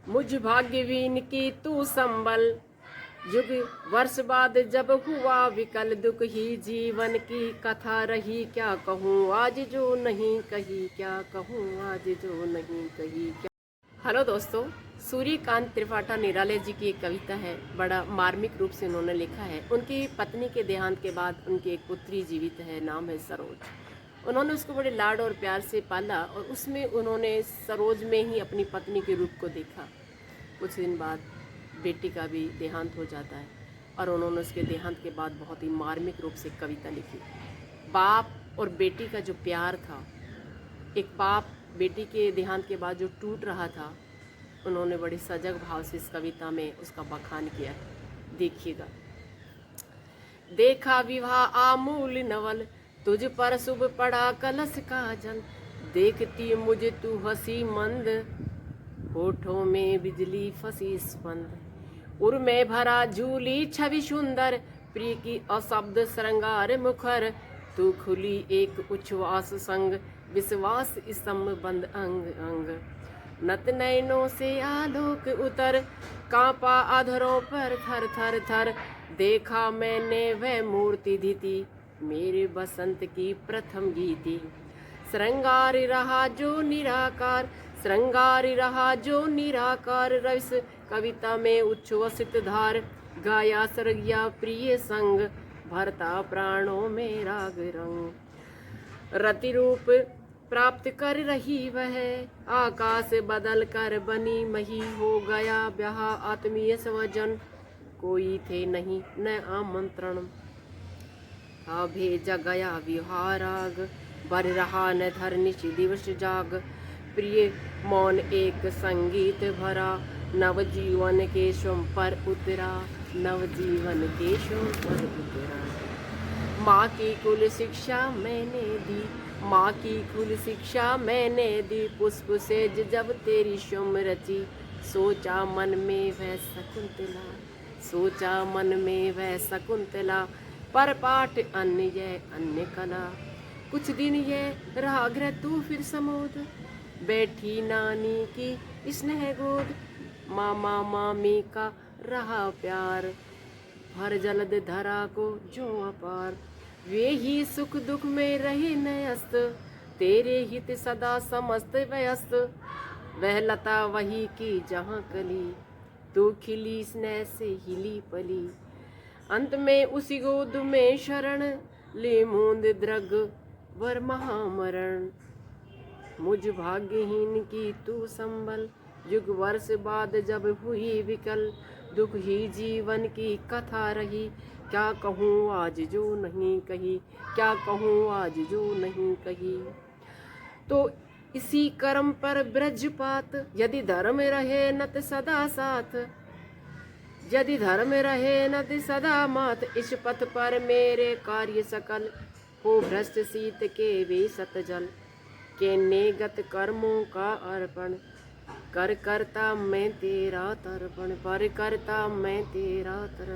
मुझ भाग्यवीन की तू संबल, युग वर्ष बाद जब हुआ विकल, दुख ही जीवन की कथा रही, क्या कहूँ आज जो नहीं कही, क्या कहूँ आज जो नहीं कही क्या। हेलो दोस्तों, सूर्यकांत त्रिपाठा निराले जी की एक कविता है। बड़ा मार्मिक रूप से उन्होंने लिखा है। उनकी पत्नी के देहांत के बाद उनकी एक पुत्री जीवित है, नाम है सरोज। उन्होंने उसको बड़े लाड और प्यार से पाला और उसमें उन्होंने सरोज में ही अपनी पत्नी के रूप को देखा। कुछ दिन बाद बेटी का भी देहांत हो जाता है और उन्होंने उसके देहांत के बाद बहुत ही मार्मिक रूप से कविता लिखी। बाप और बेटी का जो प्यार था, एक बाप बेटी के देहांत के बाद जो टूट रहा था, उन्होंने बड़े सजग भाव से इस कविता में उसका बखान किया है। देखिएगा। देखा विवाह आमूल नवल, तुझ पर शुभ पड़ा कलश का जल, देखती मुझे तू हंसी मंद, होठों में बिजली फंसी स्पंद, उर में भरा झूली छवि सुंदर, प्रिय की अशब्द श्रृंगार मुखर, तू खुली एक उच्छ्वास संग, विश्वास स्तंभ बंद अंग अंग, नत नयनों से आलोक उतर, कांपा अधरों पर थर थर थर, देखा मैंने वह मूर्ति धीती, मेरे बसंत की प्रथम गीति, श्रृंगार रहा जो निराकार, श्रृंगार रहा जो निराकार, रस कविता में उच्छ्वसित धार, गाया सरगिया प्रिय संग, भरता प्राणों में राग रंग, रति रूप प्राप्त कर रही वह, आकाश बदल कर बनी मही, हो गया ब्याह आत्मीय स्वजन, कोई थे नहीं न आमंत्रण, था भेजा गया विहाराग, बर रहा न धर निशि दिवस जाग, प्रिय मौन एक संगीत भरा, नवजीवन के स्वम पर उतरा, नवजीवन के स्वम पर उतरा। माँ की कुल शिक्षा मैंने दी, माँ की कुल शिक्षा मैंने दी, पुष्प सेज जब तेरी शुम रची, सोचा मन में वह शकुंतला, सोचा मन में वह शकुंतला, पर पाठ अन्य कला, कुछ दिन ये रहा गृह तू फिर समोद, बैठी नानी की स्नेह गोद, मामा मामी का रहा प्यार, भर जलद धरा को जो अपार, वे ही सुख दुख में रहे नयस्त, तेरे हित सदा समस्त व्यस्त, वह लता वही की जहाँ कली, तू खिली स्नेह से हिली पली, अंत में उसी गोद में शरण, ले मूंद द्रग वर महामरण, मुझ भाग्यहीन की तू संबल, युग वर्ष बाद जब हुई विकल, दुख ही जीवन की कथा रही, क्या कहूँ आज जो नहीं कही, क्या कहूँ आज जो नहीं कही। तो इसी कर्म पर ब्रजपात, यदि धर्म रहे नत सदा साथ, यदि धर्म रहे नत सदा मात, इस पथ पर मेरे कार्य सकल, हो भ्रष्ट शीत के वे सत जल, के नेगत कर्मों का अर्पण, कर करता मैं तेरा तर्पण, पर करता मैं तेरा तर्पण।